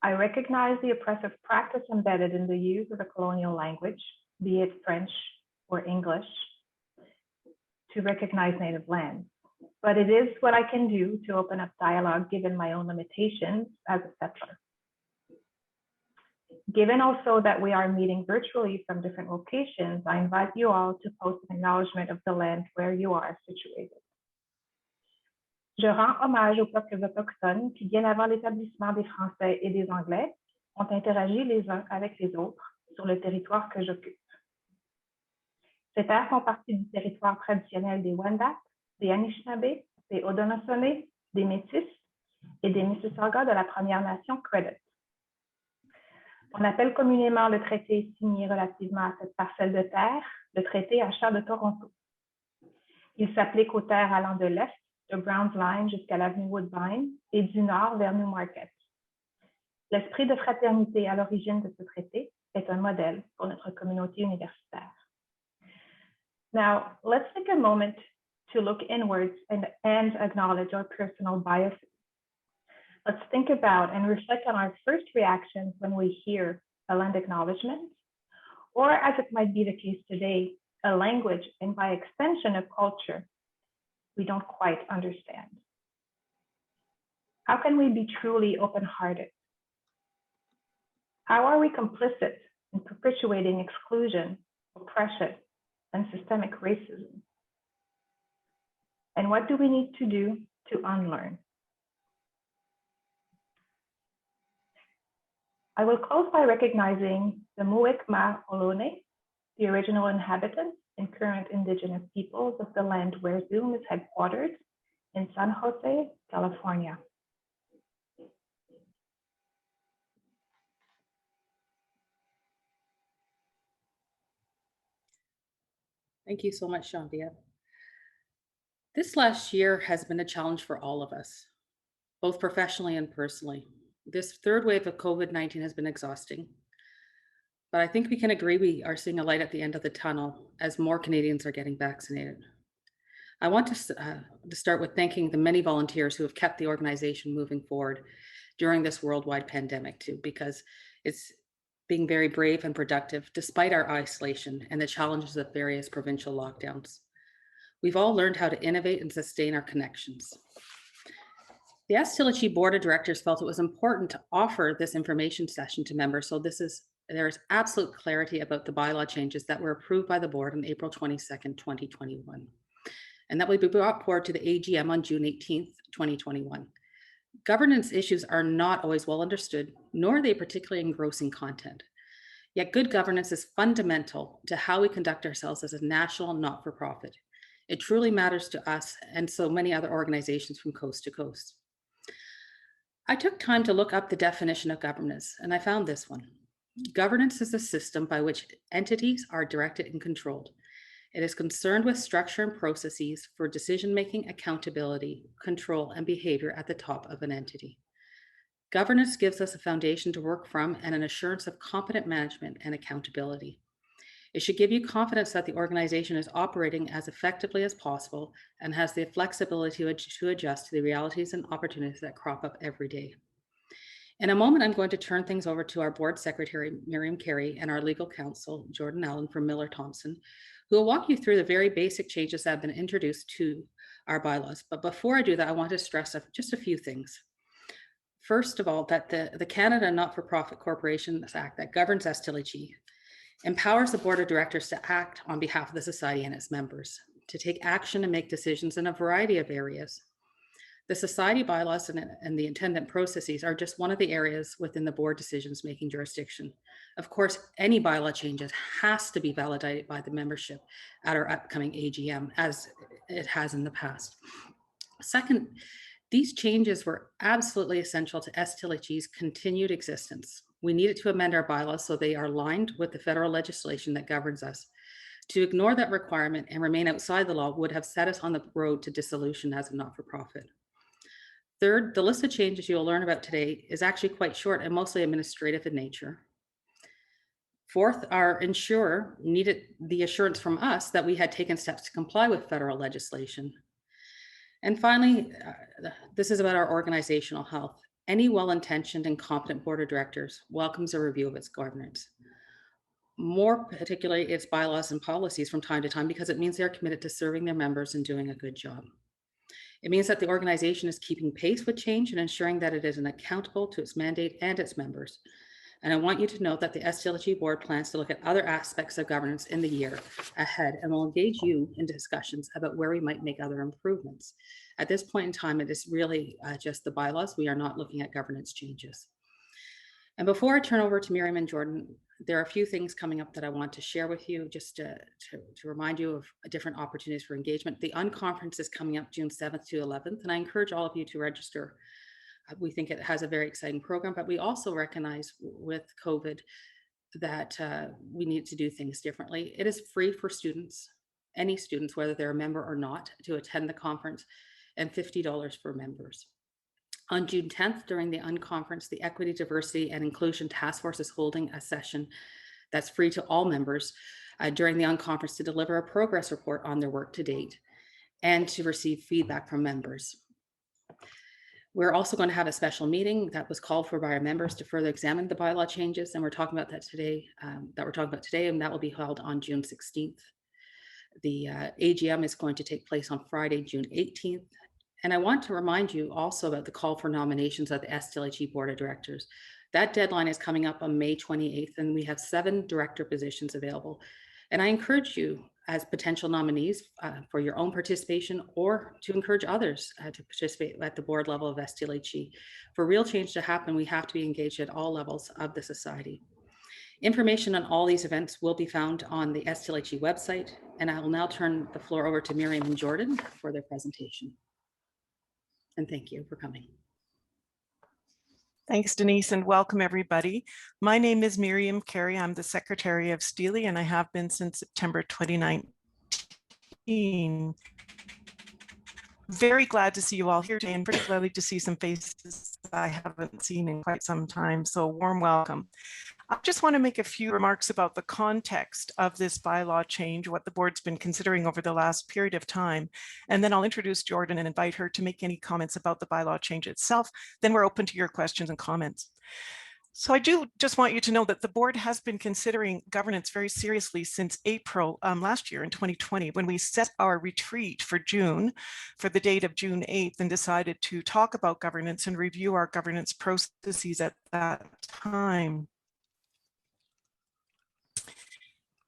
I recognize the oppressive practice embedded in the use of the colonial language, be it French or English, to recognize native lands. But it is what I can do to open up dialogue given my own limitations as a settler. Given also that we are meeting virtually from different locations, I invite you all to post an acknowledgement of the land where you are situated. Je rends hommage aux peuples autochtones qui, bien avant l'établissement des Français et des Anglais, ont interagi les uns avec les autres sur le territoire que j'occupe. Ces terres font partie du territoire traditionnel des Wendat, des Anishinaabe, des Haudenosaunee, des Métis et des Mississauga de la Première Nation Credit. On appelle communément le traité signé relativement à cette parcelle de terre le traité Achat de Toronto. Il s'applique aux terres allant de l'est de Browns Line jusqu'à l'avenue Woodbine et du nord vers Newmarket. L'esprit de fraternité à l'origine de ce traité est un modèle pour notre communauté universitaire. Now, let's take a moment to look inwards and acknowledge our personal biases. Let's think about and reflect on our first reactions when we hear a land acknowledgement, or as it might be the case today, a language and by extension a culture we don't quite understand. How can we be truly open-hearted? How are we complicit in perpetuating exclusion, oppression, and systemic racism? And what do we need to do to unlearn? I will close by recognizing the Muwekma Ohlone, the original inhabitants and current indigenous peoples of the land where Zoom is headquartered in San Jose, California. Thank you so much, Geneviève. This last year has been a challenge for all of us, both professionally and personally. This third wave of COVID-19 has been exhausting, but I think we can agree we are seeing a light at the end of the tunnel as more Canadians are getting vaccinated. I want to start with thanking the many volunteers who have kept the organization moving forward during this worldwide pandemic too, because it's being very brave and productive despite our isolation and the challenges of various provincial lockdowns. We've all learned how to innovate and sustain our connections. The STLHE Board of Directors felt it was important to offer this information session to members, so there is absolute clarity about the bylaw changes that were approved by the board on April 22nd, 2021, and that will be brought forward to the AGM on June 18th, 2021. Governance issues are not always well understood, nor are they particularly engrossing content. Yet good governance is fundamental to how we conduct ourselves as a national not-for-profit. It truly matters to us and so many other organizations from coast to coast. I took time to look up the definition of governance, and I found this one. Governance is a system by which entities are directed and controlled. It is concerned with structure and processes for decision-making, accountability, control, and behavior at the top of an entity. Governance gives us a foundation to work from and an assurance of competent management and accountability. It should give you confidence that the organization is operating as effectively as possible and has the flexibility to adjust to the realities and opportunities that crop up every day. In a moment, I'm going to turn things over to our board secretary, Miriam Carey, and our legal counsel, Jordan Allen from Miller Thompson, who will walk you through the very basic changes that have been introduced to our bylaws. But before I do that, I want to stress just a few things. First of all, that the Canada Not-for-Profit Corporations Act that governs STLHE empowers the board of directors to act on behalf of the society and its members, to take action and make decisions in a variety of areas. The society bylaws and the attendant processes are just one of the areas within the board decisions-making jurisdiction. Of course, any bylaw changes has to be validated by the membership at our upcoming AGM, as it has in the past. Second, these changes were absolutely essential to STLHE's continued existence. We needed to amend our bylaws so they are aligned with the federal legislation that governs us. To ignore that requirement and remain outside the law would have set us on the road to dissolution as a not-for-profit. Third, the list of changes you'll learn about today is actually quite short and mostly administrative in nature. Fourth, our insurer needed the assurance from us that we had taken steps to comply with federal legislation. And finally, this is about our organizational health. Any well-intentioned and competent board of directors welcomes a review of its governance, more particularly its bylaws and policies from time to time, because it means they're committed to serving their members and doing a good job. It means that the organization is keeping pace with change and ensuring that it is accountable to its mandate and its members. And I want you to note that the STLHE board plans to look at other aspects of governance in the year ahead and will engage you in discussions about where we might make other improvements. At this point in time, it is really just the bylaws. We are not looking at governance changes. And before I turn over to Miriam and Jordan, there are a few things coming up that I want to share with you, just to remind you of different opportunities for engagement. The Unconference is coming up June 7th to 11th, and I encourage all of you to register. We think it has a very exciting program, but we also recognize with COVID that we need to do things differently. It is free for students, any students, whether they're a member or not, to attend the conference, and $50 for members. On June 10th, during the Unconference, the Equity, Diversity, and Inclusion Task Force is holding a session that's free to all members during the Unconference to deliver a progress report on their work to date and to receive feedback from members. We're also going to have a special meeting that was called for by our members to further examine the bylaw changes, and we're talking about that today, and that will be held on June 16th. The AGM is going to take place on Friday, June 18th. And I want to remind you also about the call for nominations of the STLHE Board of Directors. That deadline is coming up on May 28th, and we have 7 director positions available. And I encourage you as potential nominees for your own participation, or to encourage others to participate at the board level of STLHE. For real change to happen, we have to be engaged at all levels of the society. Information on all these events will be found on the STLHE website, and I will now turn the floor over to Miriam and Jordan for their presentation. And thank you for coming. Thanks, Denise, and welcome everybody. My name is Miriam Carey. I'm the Secretary of STLHE, and I have been since September 2019. Very glad to see you all here today, and particularly to see some faces I haven't seen in quite some time, so warm welcome. I just want to make a few remarks about the context of this bylaw change, what the board's been considering over the last period of time, and then I'll introduce Jordan and invite her to make any comments about the bylaw change itself. Then we're open to your questions and comments. So I do just want you to know that the board has been considering governance very seriously since April last year in 2020, when we set our retreat for June, for the date of June 8th, and decided to talk about governance and review our governance processes at that time.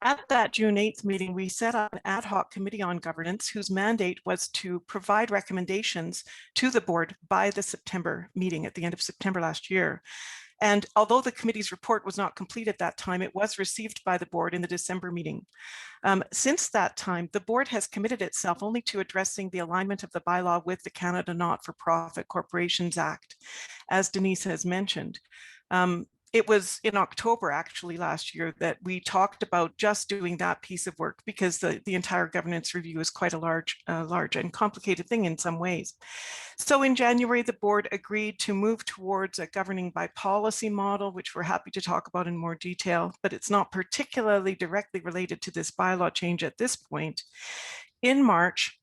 At that June 8th meeting, we set up an ad hoc committee on governance whose mandate was to provide recommendations to the board by the September meeting at the end of September last year. And although the committee's report was not complete at that time, it was received by the board in the December meeting. Since that time, the board has committed itself only to addressing the alignment of the bylaw with the Canada Not-for-Profit Corporations Act, as Denise has mentioned. It was in October, actually, last year that we talked about just doing that piece of work, because the entire governance review is quite a large and complicated thing in some ways. So in January, the board agreed to move towards a governing by policy model, which we're happy to talk about in more detail, but it's not particularly directly related to this bylaw change at this point. In March,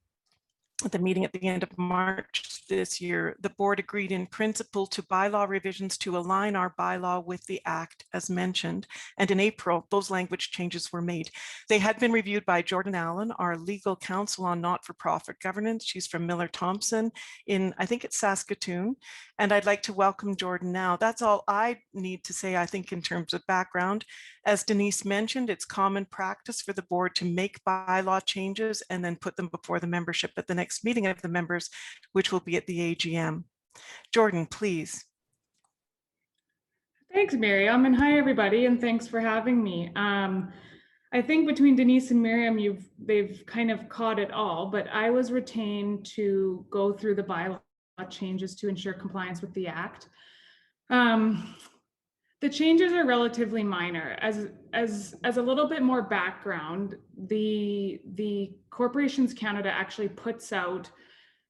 at the meeting at the end of March this year, the board agreed in principle to bylaw revisions to align our bylaw with the Act as mentioned. And in April, those language changes were made. They had been reviewed by Jordan Allen, our legal counsel on not-for-profit governance. She's from Miller Thompson in, I think it's Saskatoon. And I'd like to welcome Jordan now. That's all I need to say, I think, in terms of background. As Denise mentioned, it's common practice for the board to make bylaw changes and then put them before the membership at the next meeting of the members, which will be at the AGM. Jordan, please. Thanks, Miriam, and hi everybody, and thanks for having me. I think between Denise and Miriam, they've kind of caught it all, but I was retained to go through the bylaw changes to ensure compliance with the Act. The changes are relatively minor. As a little bit more background, the Corporations Canada actually puts out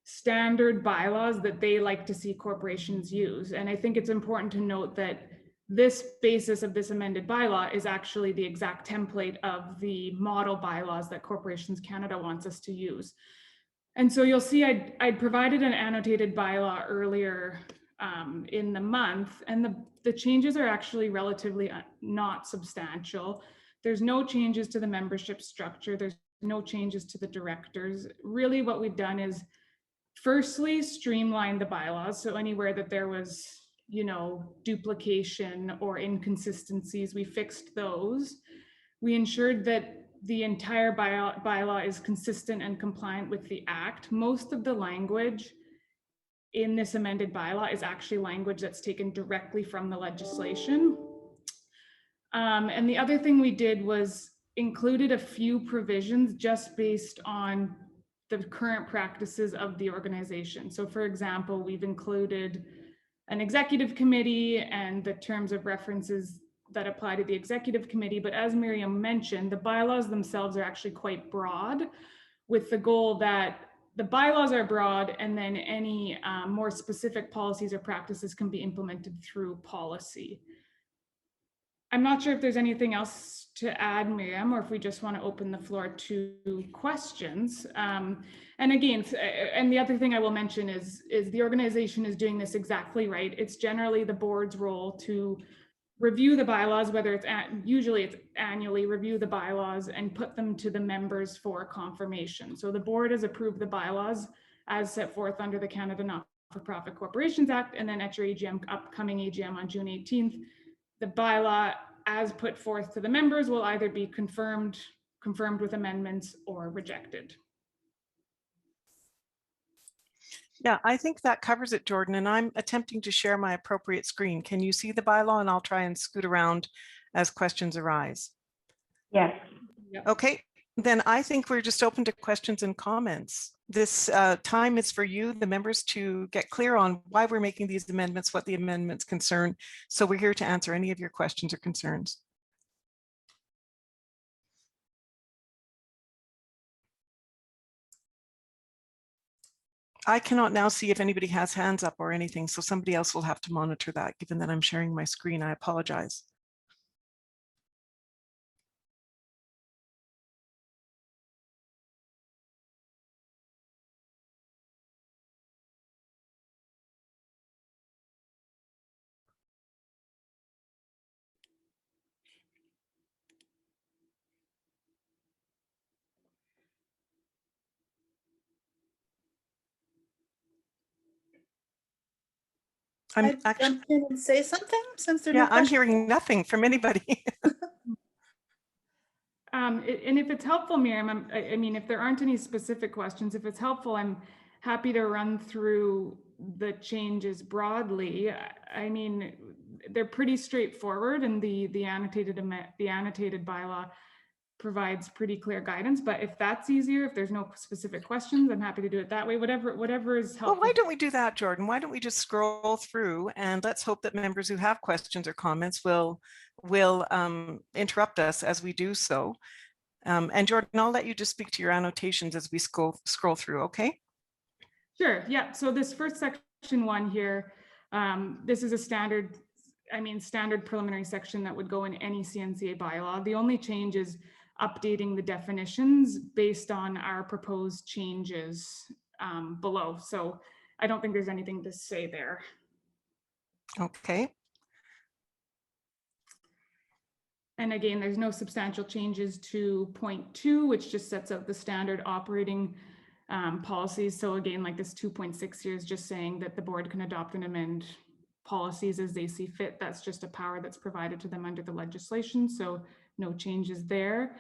standard bylaws that they like to see corporations use. And I think it's important to note that this basis of this amended bylaw is actually the exact template of the model bylaws that Corporations Canada wants us to use. And so you'll see I'd provided an annotated bylaw earlier in the month, and the changes are actually relatively not substantial. There's no changes to the membership structure. There's no changes to the directors. Really what we've done is firstly streamline the bylaws. So anywhere that there was, you know, duplication or inconsistencies, we fixed those. We ensured that the entire bylaw is consistent and compliant with the Act. Most of the language in this amended bylaw is actually language that's taken directly from the legislation. And the other thing we did was included a few provisions just based on the current practices of the organization. So for example, we've included an executive committee and the terms of references that apply to the executive committee. But as Miriam mentioned, the bylaws themselves are actually quite broad, with the goal that the bylaws are broad and then any more specific policies or practices can be implemented through policy. I'm not sure if there's anything else to add, Miriam, or if we just want to open the floor to questions. And again, and the other thing I will mention is the organization is doing this exactly right. It's generally the board's role to review the bylaws, whether it's usually it's annually, review the bylaws and put them to the members for confirmation. So the board has approved the bylaws as set forth under the Canada Not-for-Profit Corporations Act, and then at your AGM, upcoming AGM on June 18th, the bylaw as put forth to the members will either be confirmed with amendments or rejected. Yeah, I think that covers it, Jordan, and I'm attempting to share my appropriate screen. Can you see the bylaw? And I'll try and scoot around as questions arise. Yes. Yep. Okay, then I think we're just open to questions and comments. This time is for you, the members, to get clear on why we're making these amendments, what the amendments concern. So we're here to answer any of your questions or concerns. I cannot now see if anybody has hands up or anything, so somebody else will have to monitor that, given that I'm sharing my screen. I apologize. I'm actually jump in and say something since they're yeah, I'm hearing nothing from anybody. And if it's helpful, Miriam, I mean, if there aren't any specific questions, if it's helpful, I'm happy to run through the changes broadly. I mean, they're pretty straightforward, and the annotated bylaw provides pretty clear guidance. But if that's easier, if there's no specific questions, I'm happy to do it that way. Whatever is helpful. Well, why don't we do that, Jordan? Why don't we just scroll through, and let's hope that members who have questions or comments will interrupt us as we do so. And Jordan, I'll let you just speak to your annotations as we scroll through, okay? Sure, yeah. So this first section 1 here, this is a standard preliminary section that would go in any CNCA bylaw. The only change is updating the definitions based on our proposed changes below. So I don't think there's anything to say there. Okay. And again, there's no substantial changes to point 2, which just sets out the standard operating policies. So again, like this 2.6 here is just saying that the board can adopt and amend policies as they see fit. That's just a power that's provided to them under the legislation. So no changes there.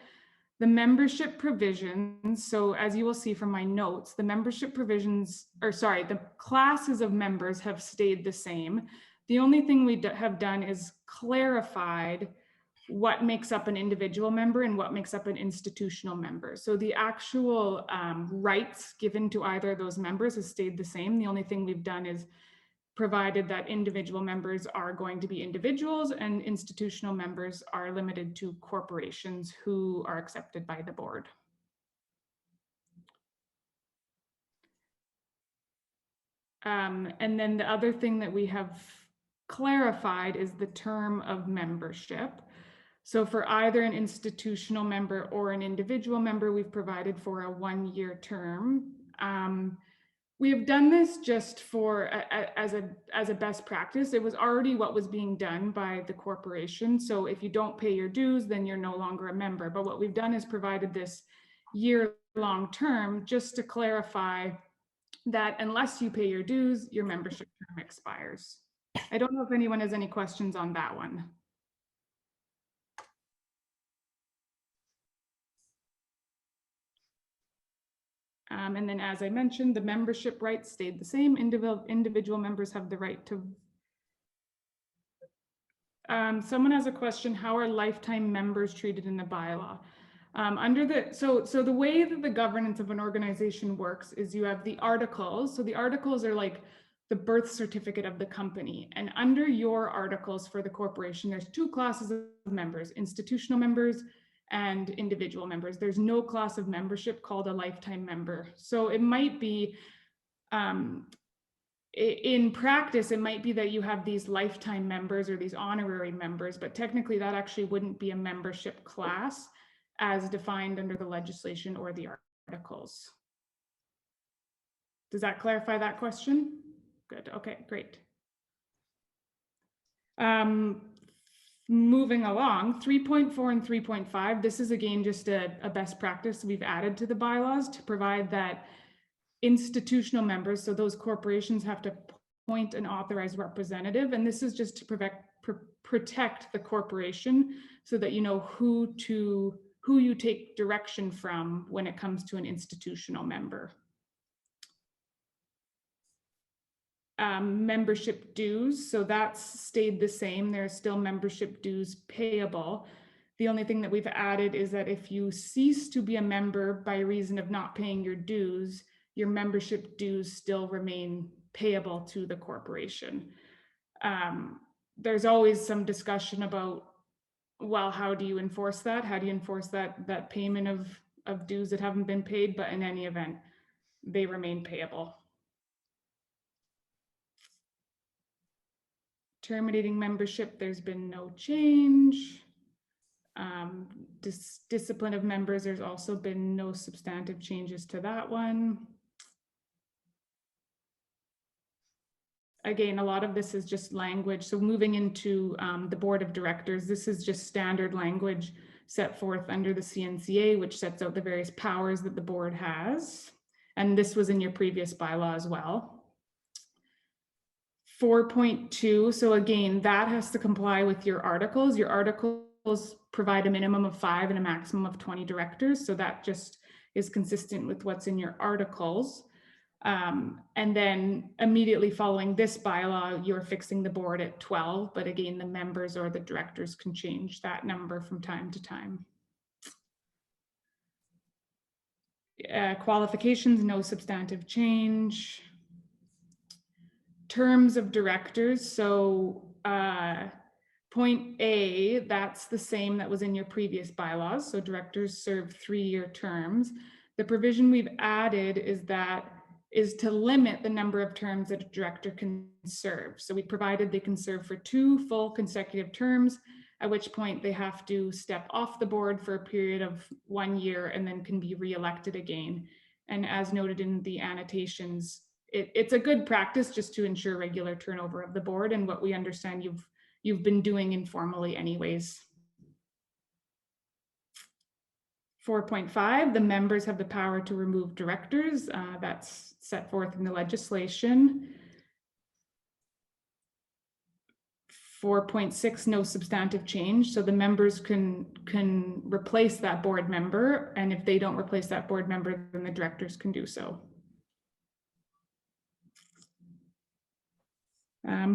The membership provisions. So as you will see from my notes, the membership provisions, the classes of members have stayed the same. The only thing we have done is clarified what makes up an individual member and what makes up an institutional member. So the actual rights given to either of those members has stayed the same. The only thing we've done is provided that individual members are going to be individuals and institutional members are limited to corporations who are accepted by the board. And then the other thing that we have clarified is the term of membership. So for either an institutional member or an individual member, we've provided for a 1-year term. We have done this just for as a best practice. It was already what was being done by the corporation. So if you don't pay your dues, then you're no longer a member. But what we've done is provided this year-long term just to clarify that unless you pay your dues, your membership term expires. I don't know if anyone has any questions on that one. And then, as I mentioned, the membership rights stayed the same. Individual members have the right to. Someone has a question: how are lifetime members treated in the bylaw? So the way that the governance of an organization works is you have the articles. So the articles are like the birth certificate of the company. And under your articles for the corporation, there's two classes of members: institutional members and individual members. There's no class of membership called a lifetime member. So it might be, in practice, it might be that you have these lifetime members or these honorary members, but technically that actually wouldn't be a membership class as defined under the legislation or the articles. Does that clarify that question? Good, okay, great. Moving along, 3.4 and 3.5, this is again just a best practice we've added to the bylaws to provide that institutional members, so those corporations, have to appoint an authorized representative, and this is just to protect the corporation so that you know who you take direction from when it comes to an institutional member. Membership dues, so that's stayed the same. There's still membership dues payable. The only thing that we've added is that if you cease to be a member by reason of not paying your dues, your membership dues still remain payable to the corporation. There's always some discussion about, well, how do you enforce that? How do you enforce that payment of dues that haven't been paid? But in any event, they remain payable. Terminating membership, there's been no change. Discipline of members, there's also been no substantive changes to that one. Again, a lot of this is just language. So moving into the board of directors, this is just standard language set forth under the CNCA, which sets out the various powers that the board has. And this was in your previous bylaw as well. 4.2, so again, that has to comply with your articles. Your articles provide a minimum of 5 and a maximum of 20 directors. So that just is consistent with what's in your articles. And then immediately following this bylaw, you're fixing the board at 12, but again, the members or the directors can change that number from time to time. Qualifications, no substantive change. Terms of directors, so point A, that's the same that was in your previous bylaws. So directors serve 3-year terms. The provision we've added is to limit the number of terms that a director can serve. So we provided they can serve for 2 full consecutive terms, at which point they have to step off the board for a period of 1 year and then can be re-elected again. And as noted in the annotations, it's a good practice just to ensure regular turnover of the board, and what we understand you've been doing informally anyways. 4.5, the members have the power to remove directors. That's set forth in the legislation. 4.6, no substantive change. So the members can replace that board member, and if they don't replace that board member, then the directors can do so.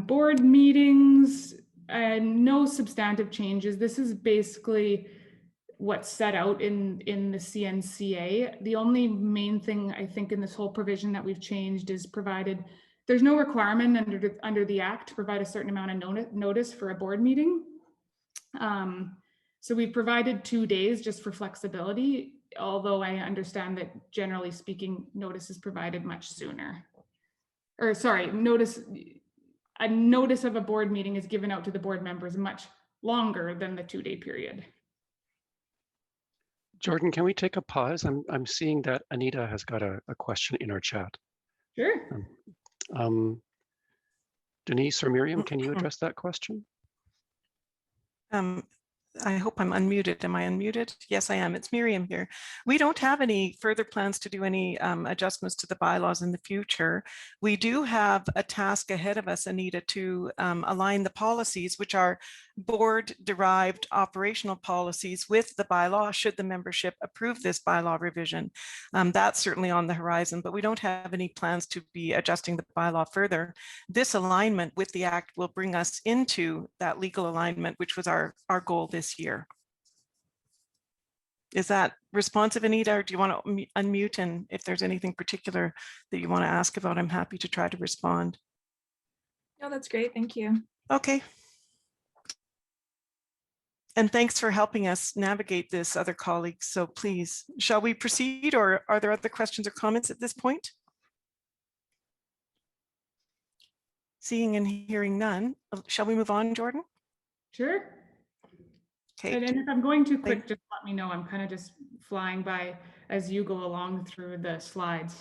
Board meetings, no substantive changes. This is basically what's set out in the CNCA. The only main thing I think in this whole provision that we've changed is provided there's no requirement under the Act to provide a certain amount of notice for a board meeting. So we've provided 2 days just for flexibility, although I understand that generally speaking, notice is provided much sooner. Or sorry, a notice of a board meeting is given out to the board members much longer than the 2-day period. Jordan, can we take a pause? I'm seeing that Anita has got a question in our chat. Sure. Denise or Miriam, can you address that question? I hope I'm unmuted. Am I unmuted? Yes, I am. It's Miriam here. We don't have any further plans to do any adjustments to the bylaws in the future. We do have a task ahead of us, Anita, to align the policies, which are board-derived operational policies, with the bylaw, should the membership approve this bylaw revision. That's certainly on the horizon, but we don't have any plans to be adjusting the bylaw further. This alignment with the Act will bring us into that legal alignment, which was our goal this year. Is that responsive, Anita, or do you want to unmute? And if there's anything particular that you want to ask about, I'm happy to try to respond. No, that's great. Thank you. Okay. And thanks for helping us navigate this, other colleagues. So please, shall we proceed, or are there other questions or comments at this point? Seeing and hearing none, shall we move on, Jordan? Sure. Okay. And if I'm going too quick, just let me know. I'm kind of just flying by as you go along through the slides.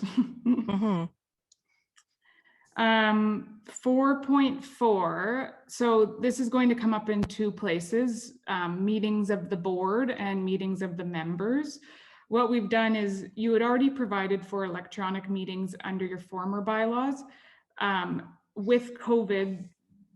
4.4. So this is going to come up in two places, meetings of the board and meetings of the members. What we've done is, you had already provided for electronic meetings under your former bylaws. With COVID,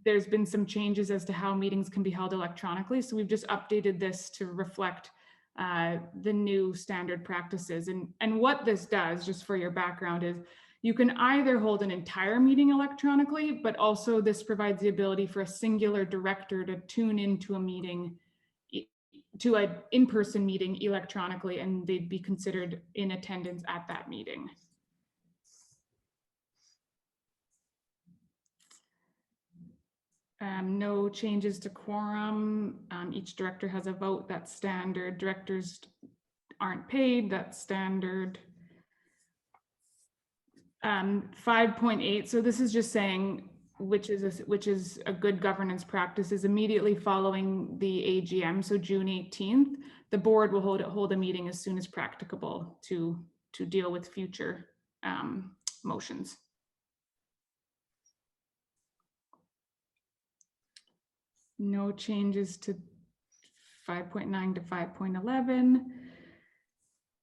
there's been some changes as to how meetings can be held electronically. So we've just updated this to reflect the new standard practices. And what this does, just for your background, is you can either hold an entire meeting electronically, but also this provides the ability for a singular director to tune into a meeting, to an in-person meeting electronically, and they'd be considered in attendance at that meeting. No changes to quorum. Each director has a vote. That's standard. Directors aren't paid. That's standard. 5.8. So this is just saying, which is a good governance practice, is immediately following the AGM. So June 18th, the board will hold a meeting as soon as practicable to deal with future motions. No changes to 5.9 to 5.11.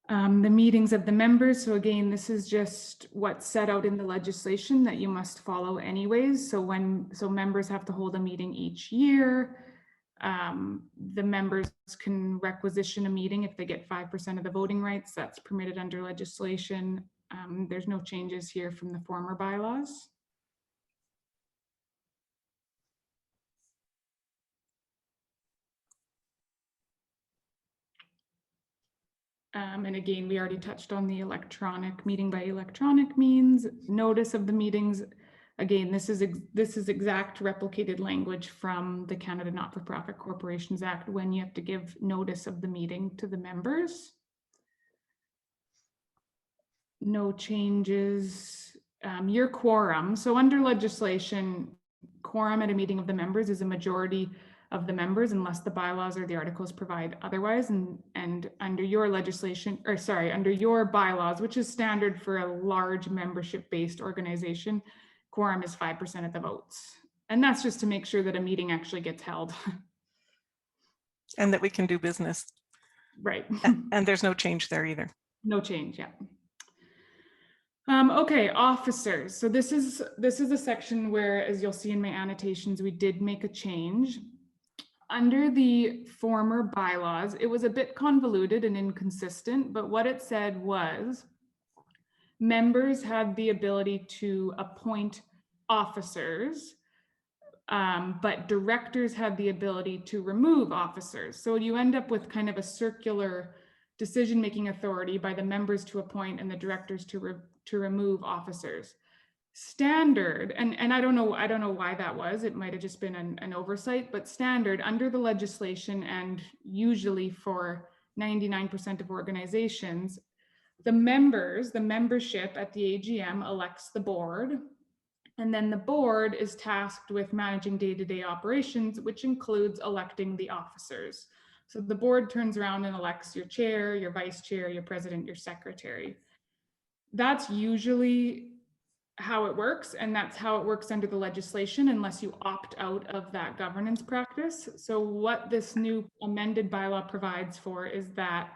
The meetings of the members. So again, this is just what's set out in the legislation that you must follow anyways. So members have to hold a meeting each year. The members can requisition a meeting if they get 5% of the voting rights. That's permitted under legislation. There's no changes here from the former bylaws. And again, we already touched on the electronic meeting by electronic means. Notice of the meetings. Again, this is exact replicated language from the Canada Not-for-Profit Corporations Act, when you have to give notice of the meeting to the members. No changes. Your quorum. So under legislation, quorum at a meeting of the members is a majority of the members, unless the bylaws or the articles provide otherwise. And under your legislation, or sorry, under your bylaws, which is standard for a large membership-based organization, quorum is 5% of the votes. And that's just to make sure that a meeting actually gets held. And that we can do business. Right. And there's no change there either. No change, yeah. Okay, officers. So this is a section where, as you'll see in my annotations, we did make a change. Under the former bylaws, it was a bit convoluted and inconsistent, but what it said was members had the ability to appoint officers, but directors had the ability to remove officers. So you end up with kind of a circular decision-making authority by the members to appoint and the directors to remove officers. Standard, and I don't know why that was. It might have just been an oversight, but standard under the legislation, and usually for 99% of organizations, the membership at the AGM elects the board, and then the board is tasked with managing day-to-day operations, which includes electing the officers. So the board turns around and elects your chair, your vice chair, your president, your secretary. That's usually how it works, and that's how it works under the legislation unless you opt out of that governance practice. So what this new amended bylaw provides for is that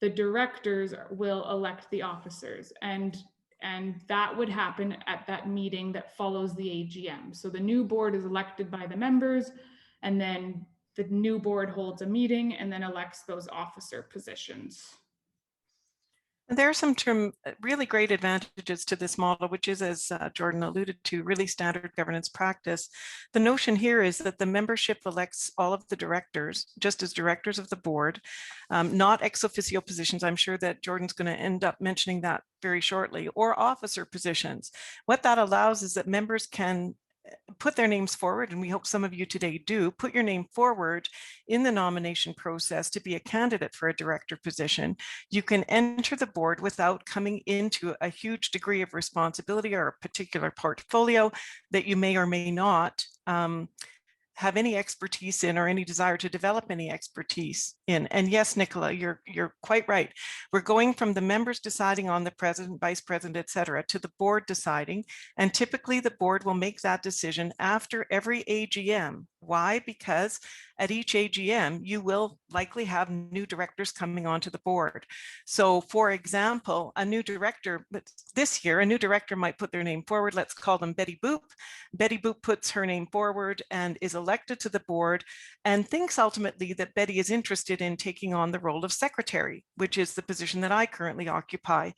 the directors will elect the officers, and that would happen at that meeting that follows the AGM. So the new board is elected by the members, and then the new board holds a meeting and then elects those officer positions. And there are some really great advantages to this model, which is, as Jordan alluded to, really standard governance practice. The notion here is that the membership elects all of the directors, just as directors of the board, not ex officio positions. I'm sure that Jordan's going to end up mentioning that very shortly, or officer positions. What that allows is that members can put their names forward, and we hope some of you today do, put your name forward in the nomination process to be a candidate for a director position. You can enter the board without coming into a huge degree of responsibility or a particular portfolio that you may or may not have any expertise in, or any desire to develop any expertise in. And yes, Nicola, you're quite right. We're going from the members deciding on the president, vice president, et cetera, to the board deciding. And typically the board will make that decision after every AGM. Why? Because at each AGM, you will likely have new directors coming onto the board. So for example, a new director, this year, a new director might put their name forward. Let's call them Betty Boop. Betty Boop puts her name forward and is elected to the board, and thinks ultimately that Betty is interested in taking on the role of secretary, which is the position that I currently occupy.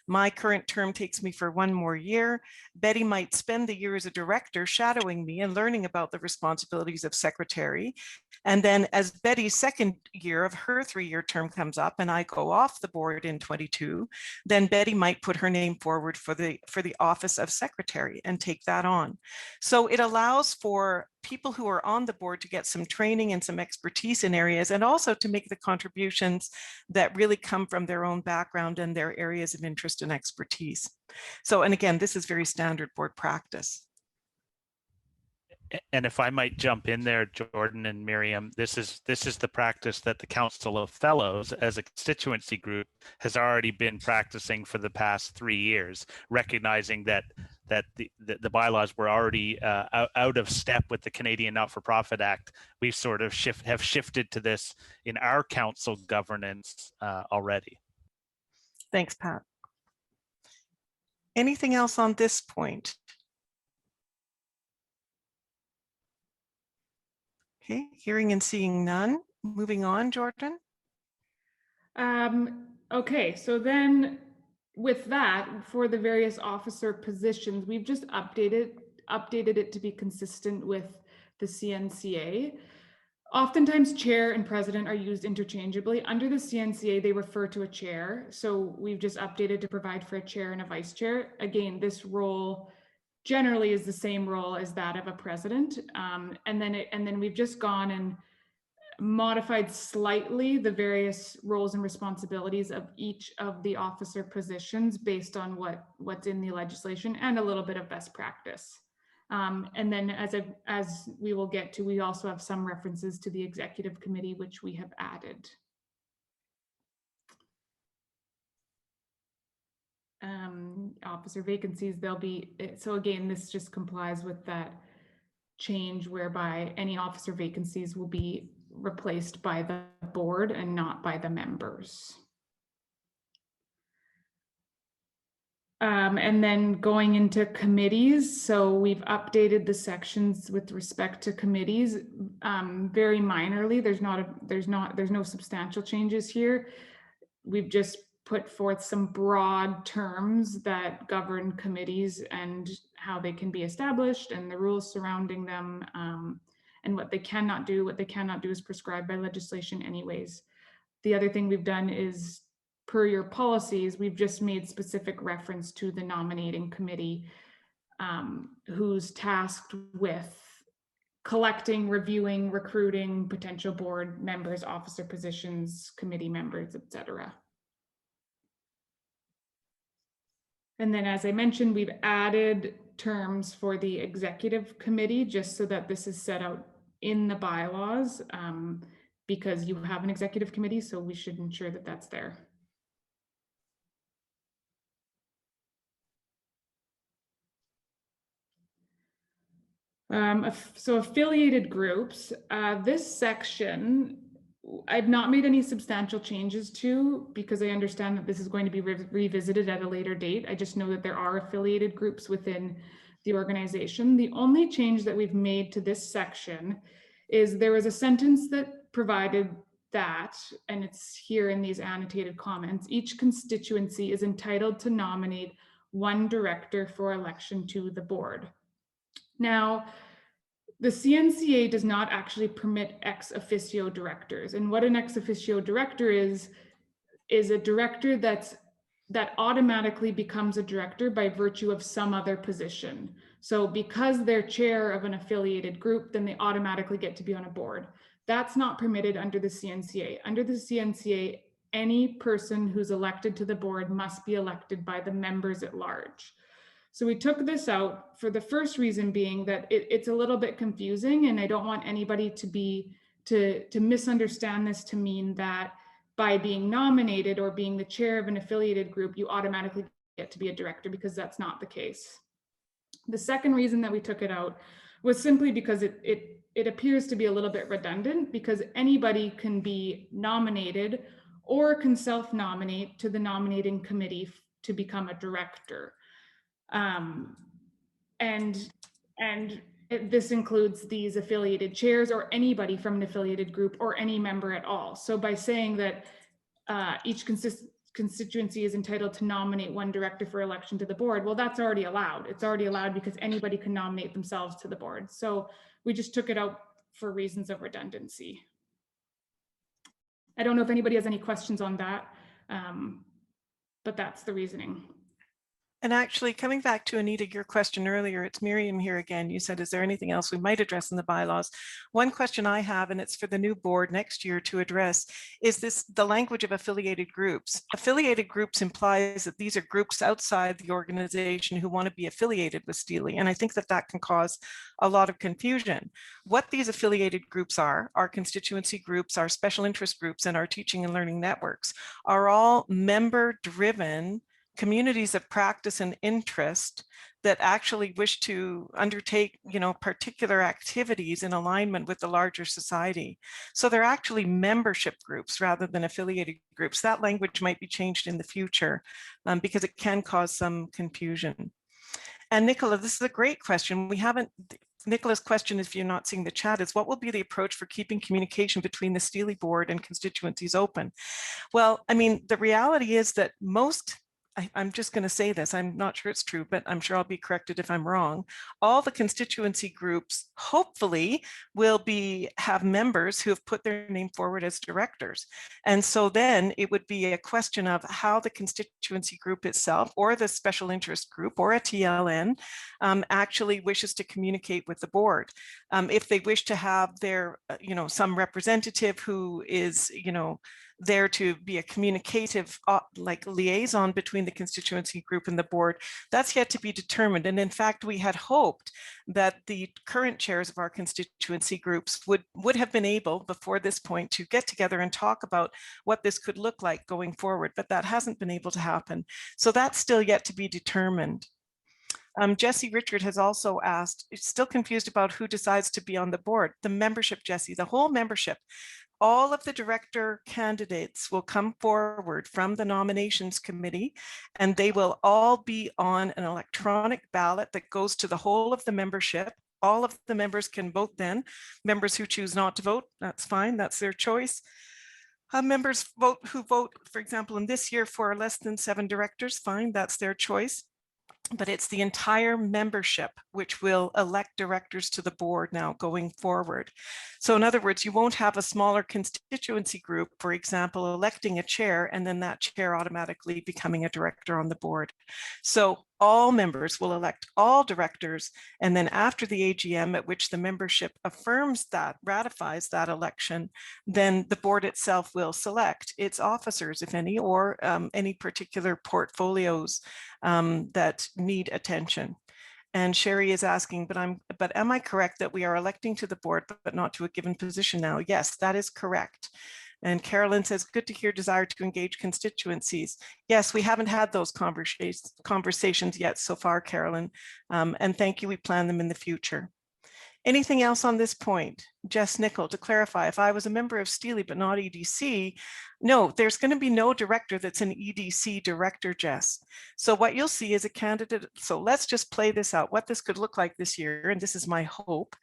My current term takes me for 1 more year. Betty might spend the year as a director shadowing me and learning about the responsibilities of secretary. And then as Betty's second year of her 3-year term comes up and I go off the board in 22, then Betty might put her name forward for the office of secretary and take that on. So it allows for people who are on the board to get some training and some expertise in areas, and also to make the contributions that really come from their own background and their areas of interest and expertise. So, and again, this is very standard board practice. And if I might jump in there, Jordan and Miriam, this is the practice that the Council of Fellows as a constituency group has already been practicing for the past 3 years, recognizing that the bylaws were already out of step with the Canadian Not-for-Profit Act. We sort of have shifted to this in our council governance already. Thanks, Pat. Anything else on this point? Okay, hearing and seeing none. Moving on, Jordan. Okay, so then with that, for the various officer positions, we've just updated it to be consistent with the CNCA. Oftentimes chair and president are used interchangeably. Under the CNCA, they refer to a chair. So we've just updated to provide for a chair and a vice chair. Again, this role generally is the same role as that of a president. And then we've just gone and modified slightly the various roles and responsibilities of each of the officer positions based on what's in the legislation and a little bit of best practice. And then as we will get to, we also have some references to the executive committee, which we have added. Officer vacancies, they'll be, so again, this just complies with that change whereby any officer vacancies will be replaced by the board and not by the members. And then going into committees, so we've updated the sections with respect to committees very minorly. There's no substantial changes here. We've just put forth some broad terms that govern committees and how they can be established and the rules surrounding them, and what they cannot do. What they cannot do is prescribed by legislation anyways. The other thing we've done is, per your policies, we've just made specific reference to the nominating committee, who's tasked with collecting, reviewing, recruiting potential board members, officer positions, committee members, etc. And then, as I mentioned, we've added terms for the executive committee just so that this is set out in the bylaws, because you have an executive committee, so we should ensure that that's there. So affiliated groups, this section, I've not made any substantial changes to, because I understand that this is going to be revisited at a later date. I just know that there are affiliated groups within the organization. The only change that we've made to this section is there was a sentence that provided that, and it's here in these annotated comments, each constituency is entitled to nominate one director for election to the board. Now, the CNCA does not actually permit ex officio directors. And what an ex officio director is a director that automatically becomes a director by virtue of some other position. So because they're chair of an affiliated group, then they automatically get to be on a board. That's not permitted under the CNCA. Under the CNCA, any person who's elected to the board must be elected by the members at large. So we took this out for the first reason being that it's a little bit confusing, and I don't want anybody to misunderstand this to mean that by being nominated or being the chair of an affiliated group, you automatically get to be a director, because that's not the case. The second reason that we took it out was simply because it appears to be a little bit redundant, because anybody can be nominated or can self-nominate to the nominating committee to become a director. This includes these affiliated chairs or anybody from an affiliated group or any member at all. So by saying that each constituency is entitled to nominate one director for election to the board, well, that's already allowed. It's already allowed because anybody can nominate themselves to the board. So we just took it out for reasons of redundancy. I don't know if anybody has any questions on that, but that's the reasoning. And actually, coming back to Anita, your question earlier, it's Miriam here again. You said, is there anything else we might address in the bylaws? One question I have, and it's for the new board next year to address, is this the language of affiliated groups? Affiliated groups implies that these are groups outside the organization who want to be affiliated with STLHE. And I think that that can cause a lot of confusion. What these affiliated groups are constituency groups, our special interest groups, and our teaching and learning networks are all member-driven communities of practice and interest that actually wish to undertake, particular activities in alignment with the larger society. So they're actually membership groups rather than affiliated groups. That language might be changed in the future because it can cause some confusion. And Nicola, this is a great question. Nicola's question, if you're not seeing the chat, is what will be the approach for keeping communication between the STLHE board and constituencies open? Well, I mean, the reality is that I'm just going to say this, I'm not sure it's true, but I'm sure I'll be corrected if I'm wrong. All the constituency groups hopefully will have members who have put their name forward as directors. And so then it would be a question of how the constituency group itself or the special interest group or a TLN actually wishes to communicate with the board. If they wish to have their, some representative who is, there to be a communicative liaison between the constituency group and the board, that's yet to be determined. And in fact, we had hoped that the current chairs of our constituency groups would have been able before this point to get together and talk about what this could look like going forward, but that hasn't been able to happen. So that's still yet to be determined. Jesse Richard has also asked, still confused about who decides to be on the board. The membership, Jesse, the whole membership. All of the director candidates will come forward from the nominations committee, and they will all be on an electronic ballot that goes to the whole of the membership. All of the members can vote then. Members who choose not to vote, that's fine, that's their choice. Members who vote, for example, in this year for less than 7 directors, fine, that's their choice. But it's the entire membership which will elect directors to the board now going forward. So in other words, you won't have a smaller constituency group, for example, electing a chair and then that chair automatically becoming a director on the board. So all members will elect all directors, and then after the AGM at which the membership affirms that, ratifies that election, then the board itself will select its officers, if any, or any particular portfolios that need attention. And Sherry is asking, but am I correct that we are electing to the board, but not to a given position now? Yes, that is correct. And Carolyn says, good to hear desire to engage constituencies. Yes, we haven't had those conversations yet so far, Carolyn. And thank you, we plan them in the future. Anything else on this point? Jess Nickel, to clarify, if I was a member of STLHE but not EDC, no, there's going to be no director that's an EDC director, Jess. So what you'll see is a candidate. So let's just play this out. What this could look like this year, and this is my hope,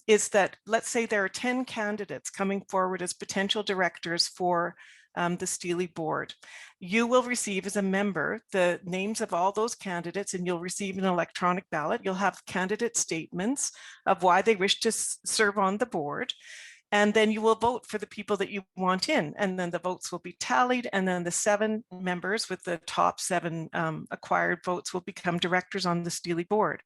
is that let's say there are 10 candidates coming forward as potential directors for the STLHE board. You will receive as a member the names of all those candidates, and you'll receive an electronic ballot. You'll have candidate statements of why they wish to serve on the board. And then you will vote for the people that you want in, and then the votes will be tallied, and then the 7 members with the top 7 acquired votes will become directors on the STLHE board.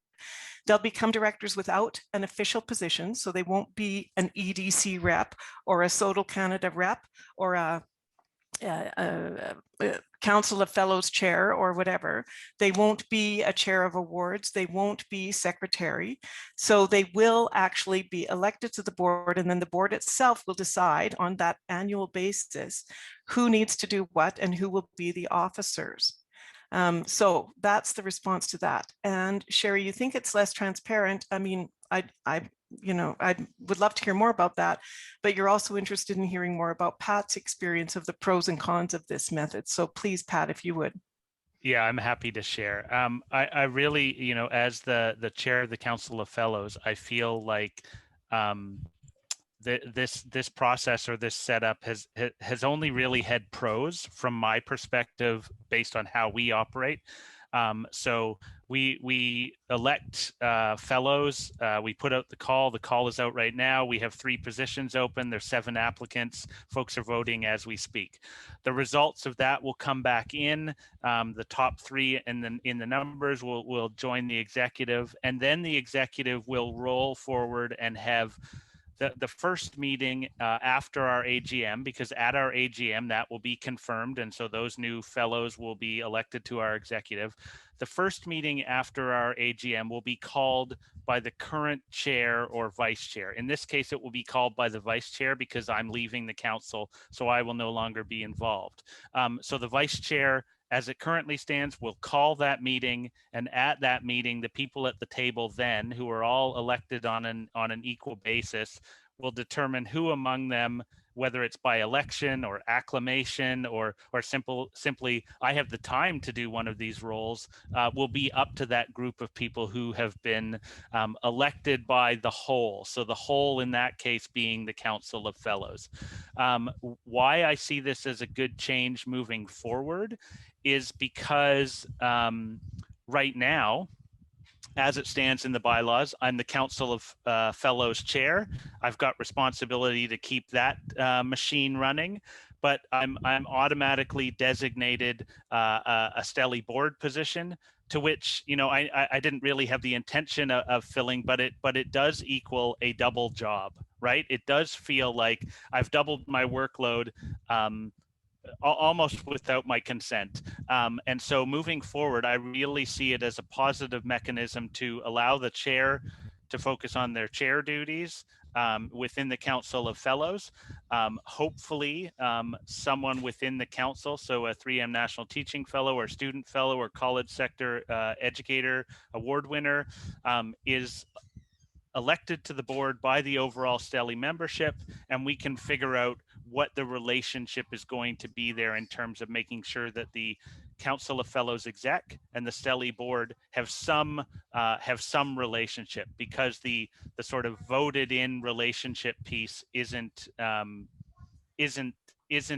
They'll become directors without an official position, so they won't be an EDC rep or a SODL Canada rep or a Council of Fellows chair or whatever. They won't be a chair of awards. They won't be secretary. So they will actually be elected to the board, and then the board itself will decide on that annual basis who needs to do what and who will be the officers. So that's the response to that. And Sherry, you think it's less transparent? I mean, I would love to hear more about that, but you're also interested in hearing more about Pat's experience of the pros and cons of this method. So please, Pat, if you would. Yeah, I'm happy to share. I really, as the chair of the Council of Fellows, I feel like this process or this setup has only really had pros from my perspective based on how we operate. So we elect fellows, we put out the call is out right now. We have 3 positions open, there's 7 applicants, folks are voting as we speak. The results of that will come back in, the top 3 and then in the numbers will join the executive, and then the executive will roll forward and have the first meeting after our AGM, because at our AGM that will be confirmed, and so those new fellows will be elected to our executive. The first meeting after our AGM will be called by the current chair or vice chair. In this case, it will be called by the vice chair because I'm leaving the council, so I will no longer be involved. So the vice chair, as it currently stands, will call that meeting, and at that meeting, the people at the table then, who are all elected on an equal basis, will determine who among them, whether it's by election or acclamation or simply I have the time to do one of these roles, will be up to that group of people who have been elected by the whole. So the whole in that case being the Council of Fellows. Why I see this as a good change moving forward is because right now, as it stands in the bylaws, I'm the Council of Fellows chair. I've got responsibility to keep that machine running, but I'm automatically designated a STLHE board position, to which I didn't really have the intention of filling, but it does equal a double job, right? It does feel like I've doubled my workload. Almost without my consent. And so moving forward, I really see it as a positive mechanism to allow the chair to focus on their chair duties within the Council of Fellows. Hopefully, someone within the council, so a 3M National Teaching Fellow or Student Fellow or College Sector Educator Award winner is elected to the board by the overall STLHE membership, and we can figure out what the relationship is going to be there in terms of making sure that the Council of Fellows exec and the STLHE board have some relationship, because the sort of voted in relationship piece isn't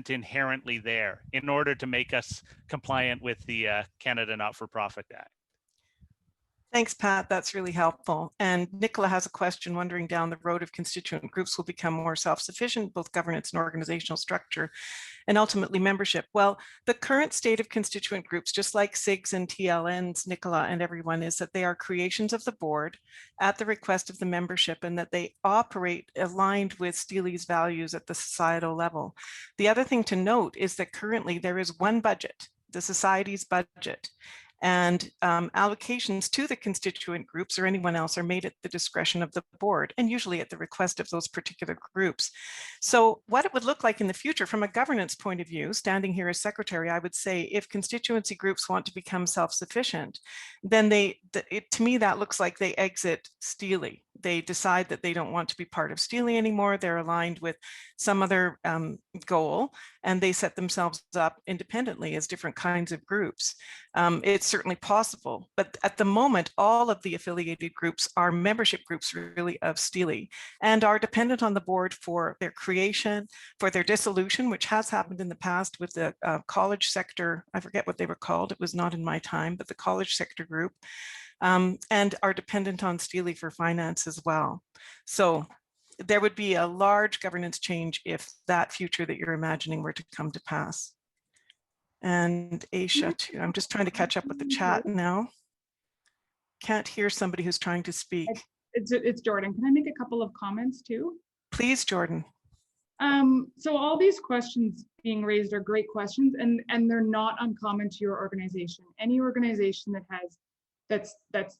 inherently there in order to make us compliant with the Canada Not-for-Profit Act. Thanks, Pat. That's really helpful. And Nicola has a question wondering down the road if constituent groups will become more self-sufficient, both governance and organizational structure, and ultimately membership. Well, the current state of constituent groups, just like SIGs and TLNs, Nicola and everyone, is that they are creations of the board at the request of the membership, and that they operate aligned with STLHE's values at the societal level. The other thing to note is that currently there is one budget, the Society's budget, and allocations to the constituent groups or anyone else are made at the discretion of the board, and usually at the request of those particular groups. So what it would look like in the future from a governance point of view, standing here as secretary, I would say if constituency groups want to become self-sufficient, then to me that looks like they exit STLHE. they decide that they don't want to be part of STLHE anymore, they're aligned with some other goal, and they set themselves up independently as different kinds of groups. It's certainly possible, but at the moment, all of the affiliated groups are membership groups really of STLHE and are dependent on the board for their creation, for their dissolution, which has happened in the past with the college sector, I forget what they were called, it was not in my time, but the college sector group, and are dependent on STLHE for finance as well. So there would be a large governance change if that future that you're imagining were to come to pass. And Aisha too, I'm just trying to catch up with the chat now. Can't hear somebody who's trying to speak. It's Jordan. Can I make a couple of comments too? Please, Jordan. So all these questions being raised are great questions, and they're not uncommon to your organization. Any organization that has that's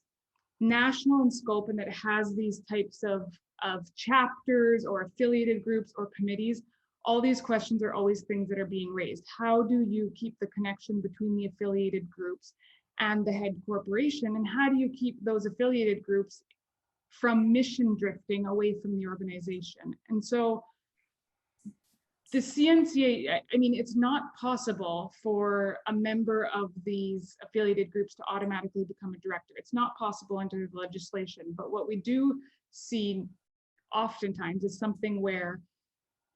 national in scope and that has these types of chapters or affiliated groups or committees, all these questions are always things that are being raised. How do you keep the connection between the affiliated groups and the head corporation? And how do you keep those affiliated groups from mission drifting away from the organization? And so the CNCA, I mean, it's not possible for a member of these affiliated groups to automatically become a director. It's not possible under the legislation. But what we do see oftentimes is something where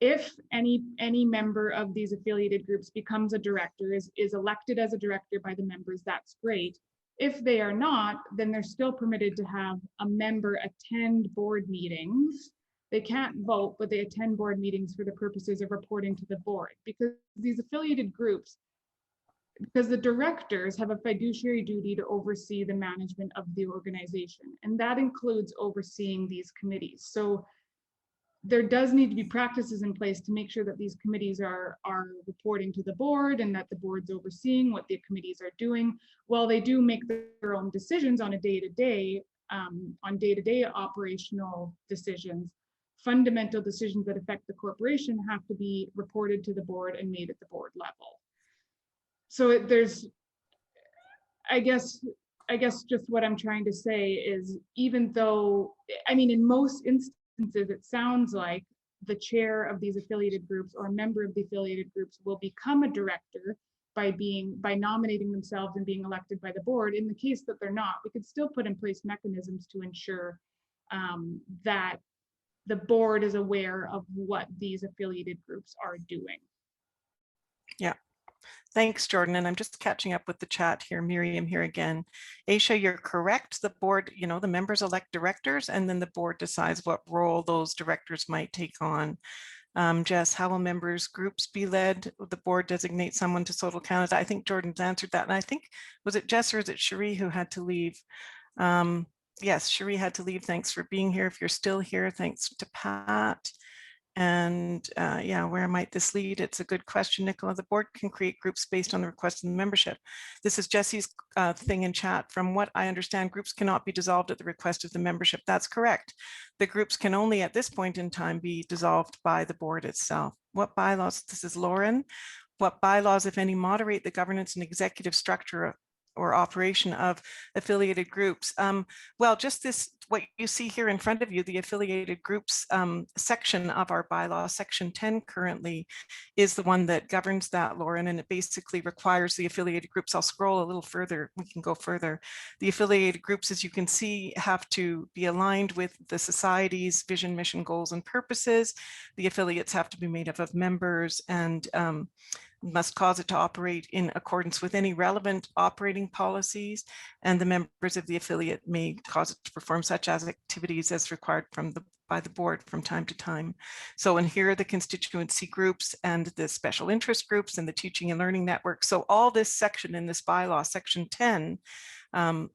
if any member of these affiliated groups becomes a director, is elected as a director by the members, that's great. If they are not, then they're still permitted to have a member attend board meetings. They can't vote, but they attend board meetings for the purposes of reporting to the board, because these affiliated groups, because the directors have a fiduciary duty to oversee the management of the organization, and that includes overseeing these committees. So there does need to be practices in place to make sure that these committees are reporting to the board and that the board's overseeing what the committees are doing. While they do make their own decisions on a day-to-day, operational decisions, fundamental decisions that affect the corporation have to be reported to the board and made at the board level. So there's, I guess just what I'm trying to say is, even though, I mean, in most instances, it sounds like the chair of these affiliated groups or a member of the affiliated groups will become a director by nominating themselves and being elected by the board. In the case that they're not, we could still put in place mechanisms to ensure that the board is aware of what these affiliated groups are doing. Yeah. Thanks, Jordan. And I'm just catching up with the chat here. Miriam here again. Aisha, you're correct. The board, the members elect directors, and then the board decides what role those directors might take on. Jess, how will members groups be led? The board designates someone to Total Canada. I think Jordan's answered that. And I think, was it Jess or is it Cherie who had to leave? Yes, Cherie had to leave. Thanks for being here. If you're still here, thanks to Pat. And yeah, where might this lead? It's a good question, Nicola. The board can create groups based on the request of the membership. This is Jesse's thing in chat. From what I understand, groups cannot be dissolved at the request of the membership. That's correct. The groups can only at this point in time be dissolved by the board itself. What bylaws, this is Lauren, what bylaws, if any, moderate the governance and executive structure or operation of affiliated groups? Well, just this, what you see here in front of you, the affiliated groups section of our bylaw, section 10 currently is the one that governs that, Lauren, and it basically requires the affiliated groups. I'll scroll a little further, we can go further. The affiliated groups, as you can see, have to be aligned with the society's vision, mission, goals, and purposes. The affiliates have to be made up of members and must cause it to operate in accordance with any relevant operating policies, and the members of the affiliate may cause it to perform such as activities as required by the board from time to time. So, and here are the constituency groups and the special interest groups and the teaching and learning network. So all this section in this bylaw, section 10,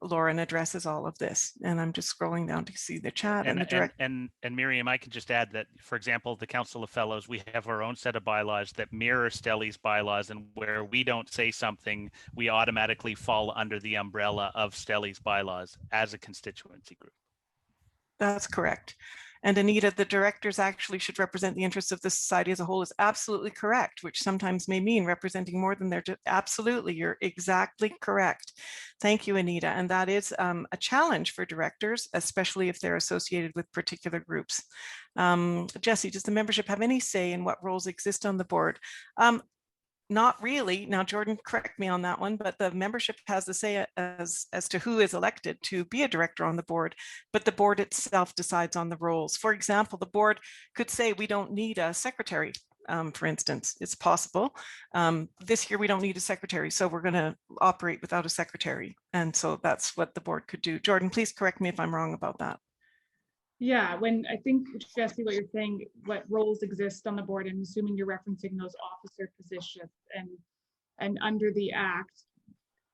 Lauren addresses all of this, and I'm just scrolling down to see the chat and the direct. And Miriam, I can just add that, for example, the Council of Fellows, we have our own set of bylaws that mirror STLHE's bylaws, and where we don't say something, we automatically fall under the umbrella of STLHE's bylaws as a constituency group. That's correct. And Anita, the directors actually should represent the interests of the society as a whole is absolutely correct, which sometimes may mean representing more than their, absolutely, you're exactly correct. Thank you, Anita. And that is a challenge for directors, especially if they're associated with particular groups. Jesse, does the membership have any say in what roles exist on the board? Not really. Now, Jordan, correct me on that one, but the membership has the say as to who is elected to be a director on the board, but the board itself decides on the roles. For example, the board could say we don't need a secretary, for instance. It's possible. This year we don't need a secretary, so we're going to operate without a secretary. And so that's what the board could do. Jordan, please correct me if I'm wrong about that. Yeah, when I think, Jesse, what you're saying, what roles exist on the board, and assuming you're referencing those officer positions, and under the act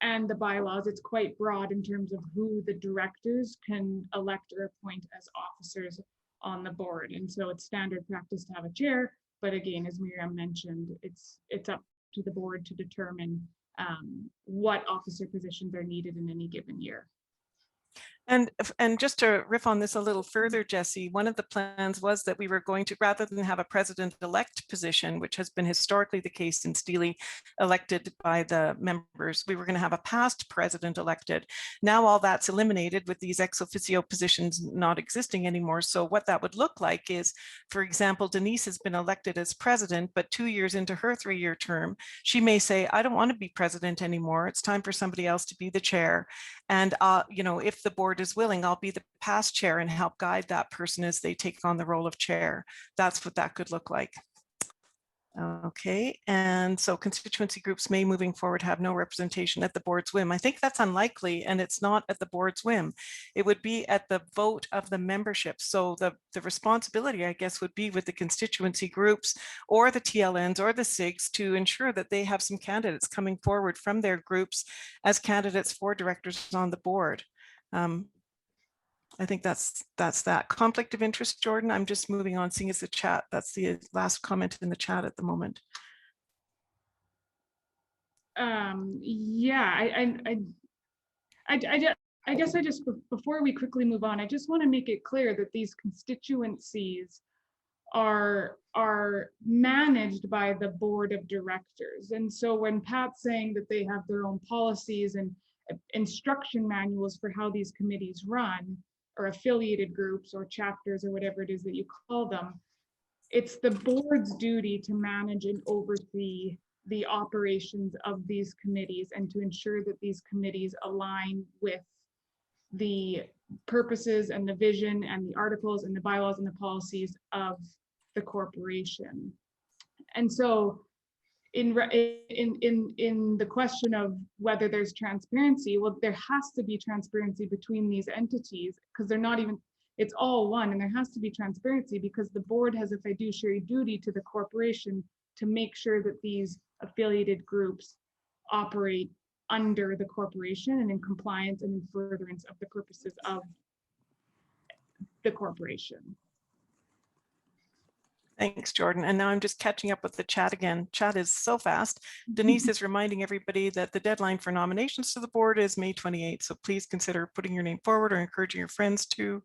and the bylaws, it's quite broad in terms of who the directors can elect or appoint as officers on the board. And so it's standard practice to have a chair, but again, as Miriam mentioned, it's up to the board to determine what officer positions are needed in any given year. And just to riff on this a little further, Jesse, one of the plans was that we were going to, rather than have a president-elect position, which has been historically the case in STLHE, elected by the members, we were going to have a past president elected. Now all that's eliminated with these ex officio positions not existing anymore. So what that would look like is, for example, Denise has been elected as president, but 2 years into her 3-year term, she may say, I don't want to be president anymore. It's time for somebody else to be the chair. And, you know, if the board is willing, I'll be the past chair and help guide that person as they take on the role of chair. That's what that could look like. Okay, and so constituency groups may moving forward have no representation at the board's whim. I think that's unlikely, and it's not at the board's whim. It would be at the vote of the membership. So the responsibility, I guess, would be with the constituency groups or the TLNs or the SIGs to ensure that they have some candidates coming forward from their groups as candidates for directors on the board. I think that's that. Conflict of interest, Jordan, I'm just moving on, seeing as the chat, that's the last comment in the chat at the moment. Yeah, I guess I just, before we quickly move on, I just want to make it clear that these constituencies are managed by the board of directors. And so when Pat's saying that they have their own policies and instruction manuals for how these committees run, or affiliated groups or chapters or whatever it is that you call them, it's the board's duty to manage and oversee the operations of these committees and to ensure that these committees align with the purposes and the vision and the articles and the bylaws and the policies of the corporation. And so in the question of whether there's transparency, well, there has to be transparency between these entities because they're not even, it's all one, and there has to be transparency because the board has a fiduciary duty to the corporation to make sure that these affiliated groups operate under the corporation and in compliance and in furtherance of the purposes of the corporation. Thanks, Jordan. And now I'm just catching up with the chat again. Chat is so fast. Denise is reminding everybody that the deadline for nominations to the board is May 28th. So please consider putting your name forward or encouraging your friends to.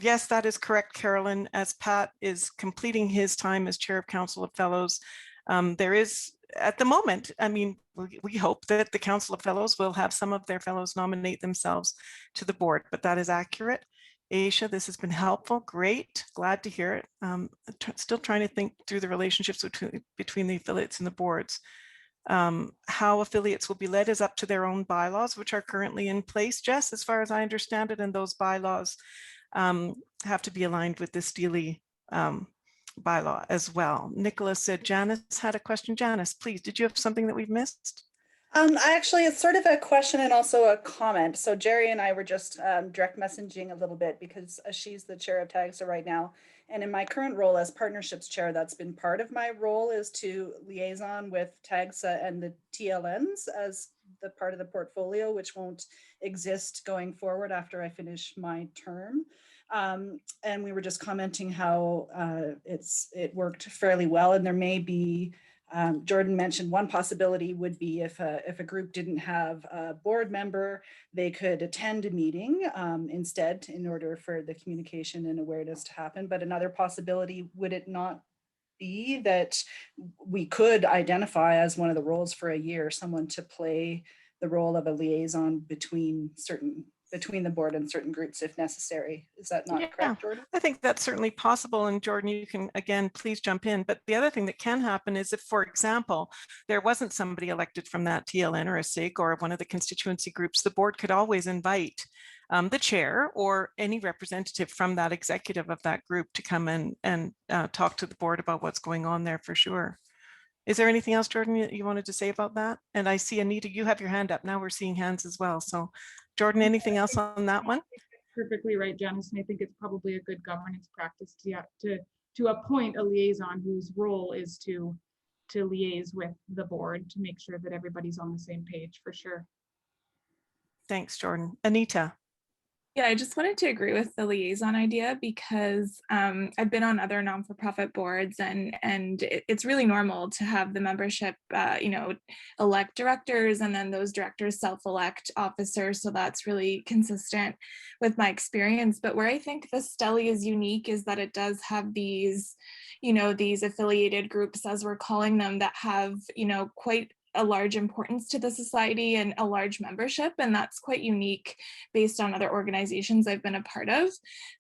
Yes, that is correct, Carolyn. As Pat is completing his time as chair of Council of Fellows, there is, at the moment, I mean, we hope that the Council of Fellows will have some of their fellows nominate themselves to the board, but that is accurate. Aisha, this has been helpful. Great. Glad to hear it. Still trying to think through the relationships between the affiliates and the boards. How affiliates will be led is up to their own bylaws, which are currently in place, Jess, as far as I understand it, and those bylaws have to be aligned with the STLHE bylaw as well. Nicholas said Janice had a question. Janice, please, did you have something that we've missed? Actually, it's sort of a question and also a comment. So Jerry and I were just direct messaging a little bit because she's the chair of TAGSA right now. And in my current role as partnerships chair, that's been part of my role, is to liaison with TAGSA and the TLNs as the part of the portfolio, which won't exist going forward after I finish my term. And we were just commenting how it worked fairly well, and there may be Jordan mentioned one possibility would be if a group didn't have a board member, they could attend a meeting instead in order for the communication and awareness to happen. But another possibility, would it not be that we could identify as one of the roles for a year, someone to play the role of a liaison between the board and certain groups if necessary? Is that not correct, Jordan? I think that's certainly possible. And Jordan, you can, again, please jump in. But the other thing that can happen is if, for example, there wasn't somebody elected from that TLN or a SIG or one of the constituency groups, the board could always invite the chair or any representative from that executive of that group to come and talk to the board about what's going on there for sure. Is there anything else, Jordan, you wanted to say about that? And I see Anita, you have your hand up. Now we're seeing hands as well. So Jordan, anything else on that one? Perfectly right, Janice. And I think it's probably a good governance practice to appoint a liaison whose role is to liaise with the board to make sure that everybody's on the same page, for sure. Thanks, Jordan. Anita. Yeah, I just wanted to agree with the liaison idea because I've been on other non-for-profit boards and it's really normal to have the membership, elect directors and then those directors self-elect officers. So that's really consistent with my experience. But where I think the STLHE is unique is that it does have these, these affiliated groups, as we're calling them, that have, quite a large importance to the society and a large membership, and that's quite unique based on other organizations I've been a part of.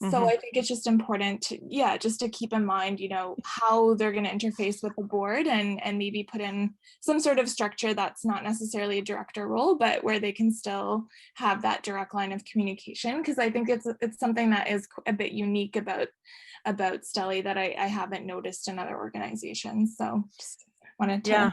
So I think it's just important to, just to keep in mind, how they're going to interface with the board and maybe put in some sort of structure that's not necessarily a director role, but where they can still have that direct line of communication. Because I think it's something that is a bit unique about STLHE that I haven't noticed in other organizations. So just wanted to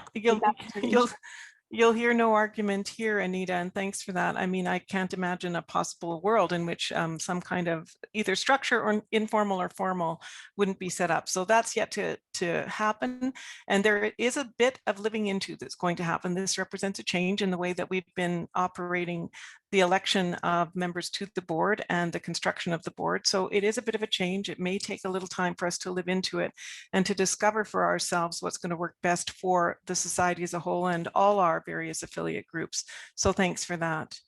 you'll hear no argument here, Anita, and thanks for that. I mean, I can't imagine a possible world in which some kind of either structure or informal or formal wouldn't be set up. So that's yet to happen. And there is a bit of living into that's going to happen. This represents a change in the way that we've been operating the election of members to the board and the construction of the board. So it is a bit of a change. It may take a little time for us to live into it and to discover for ourselves what's going to work best for the society as a whole and all our various affiliate groups. So thanks for that.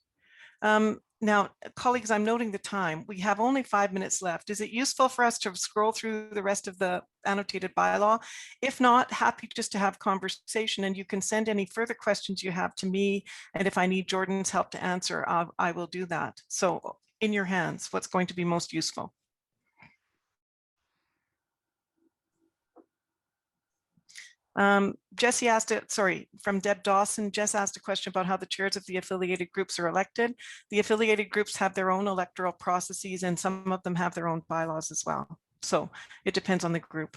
Now, colleagues, I'm noting the time. We have only 5 minutes left. Is it useful for us to scroll through the rest of the annotated bylaw? If not, happy just to have conversation, and you can send any further questions you have to me. And if I need Jordan's help to answer, I will do that. So in your hands, what's going to be most useful? Jesse asked it, sorry, from Deb Dawson, Jess asked a question about how the chairs of the affiliated groups are elected. The affiliated groups have their own electoral processes and some of them have their own bylaws as well. So it depends on the group.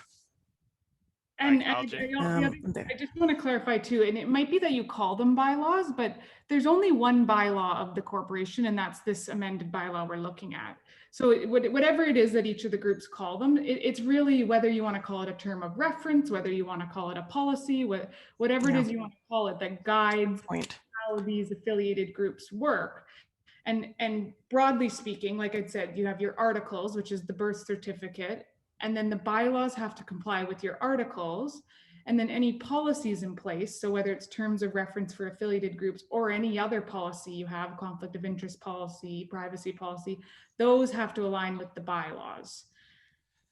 And I just want to clarify too, and it might be that you call them bylaws, but there's only one bylaw of the corporation, and that's this amended bylaw we're looking at. So whatever it is that each of the groups call them, it's really whether you want to call it a term of reference, whether you want to call it a policy, whatever it is you want to call it, that guides how these affiliated groups work. And broadly speaking, like I said, you have your articles, which is the birth certificate, and then the bylaws have to comply with your articles, and then any policies in place. So whether it's terms of reference for affiliated groups or any other policy you have, conflict of interest policy, privacy policy, those have to align with the bylaws.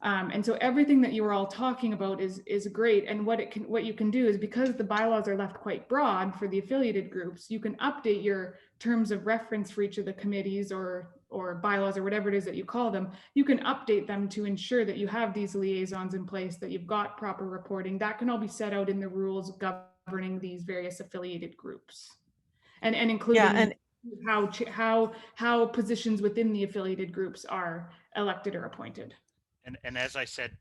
And so everything that you were all talking about is great. And what you can do is, because the bylaws are left quite broad for the affiliated groups, you can update your terms of reference for each of the committees or bylaws or whatever it is that you call them. You can update them to ensure that you have these liaisons in place, that you've got proper reporting. That can all be set out in the rules governing these various affiliated groups, and including how positions within the affiliated groups are elected or appointed. And as I said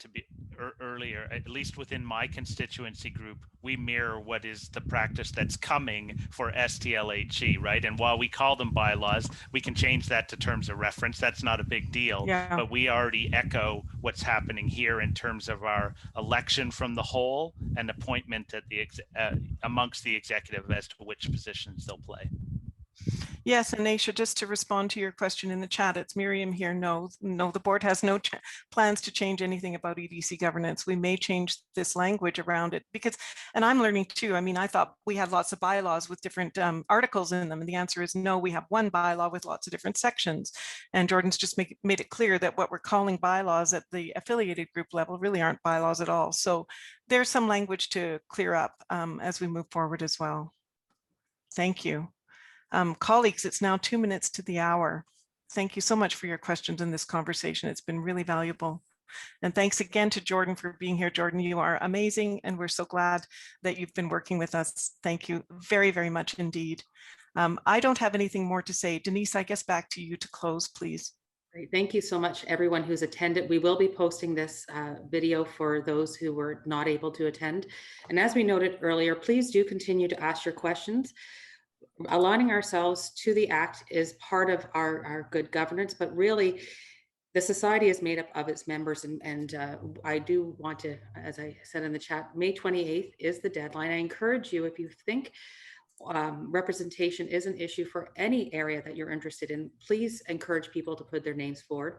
earlier, at least within my constituency group, we mirror what is the practice that's coming for STLHE, right? And while we call them bylaws, we can change that to terms of reference. That's not a big deal. Yeah. But we already echo what's happening here in terms of our election from the whole and appointment at the amongst the executive as to which positions they'll play. Yes, and Aisha, just to respond to your question in the chat, it's Miriam here. No, the board has no plans to change anything about EDC governance. We may change this language around it because, and I'm learning too. I mean, I thought we had lots of bylaws with different articles in them, and the answer is no. We have one bylaw with lots of different sections, and Jordan's just made it clear that what we're calling bylaws at the affiliated group level really aren't bylaws at all. So there's some language to clear up as we move forward as well. Thank you. Colleagues, it's now 2 minutes to the hour. Thank you so much for your questions in this conversation. It's been really valuable. And thanks again to Jordan for being here. Jordan, you are amazing, and we're so glad that you've been working with us. Thank you very, very much indeed. I don't have anything more to say. Denise, I guess back to you to close, please. Great. Thank you so much, everyone who's attended. We will be posting this video for those who were not able to attend. And as we noted earlier, please do continue to ask your questions. Aligning ourselves to the Act is part of our good governance, but really the society is made up of its members. And I do want to, as I said in the chat, May 28th is the deadline. I encourage you, if you think representation is an issue for any area that you're interested in, please encourage people to put their names forward.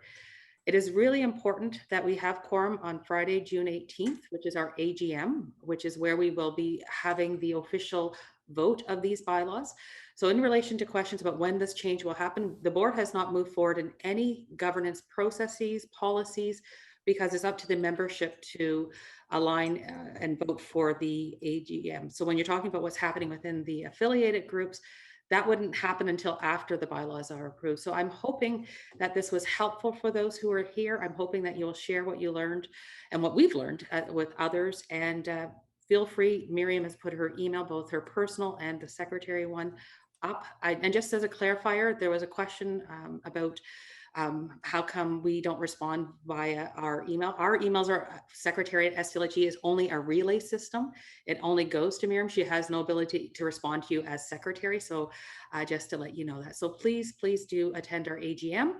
It is really important that we have quorum on Friday, June 18th, which is our AGM, which is where we will be having the official vote of these bylaws. So in relation to questions about when this change will happen, the board has not moved forward in any governance processes, policies, because it's up to the membership to align and vote for the AGM. So when you're talking about what's happening within the affiliated groups, that wouldn't happen until after the bylaws are approved. So I'm hoping that this was helpful for those who are here. I'm hoping that you'll share what you learned and what we've learned with others. And feel free, Miriam has put her email, both her personal and the secretary one, up. And just as a clarifier, there was a question about how come we don't respond via our email. Our emails are secretariat STLHE is only a relay system. It only goes to Miriam. She has no ability to respond to you as secretary. So just to let you know that. So please do attend our AGM.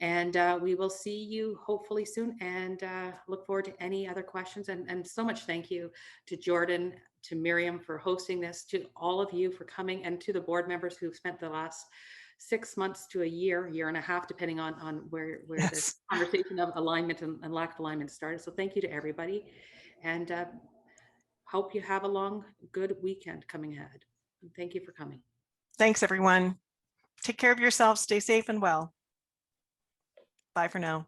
And we will see you hopefully soon, and look forward to any other questions. And so much thank you to Jordan, to Miriam for hosting this, to all of you for coming, and to the board members who've spent the last 6 months to a year and a half, depending on where yes, this conversation of alignment and lack of alignment started. So thank you to everybody, and hope you have a long, good weekend coming ahead. And thank you for coming. Thanks, everyone. Take care of yourselves. Stay safe and well. Bye for now.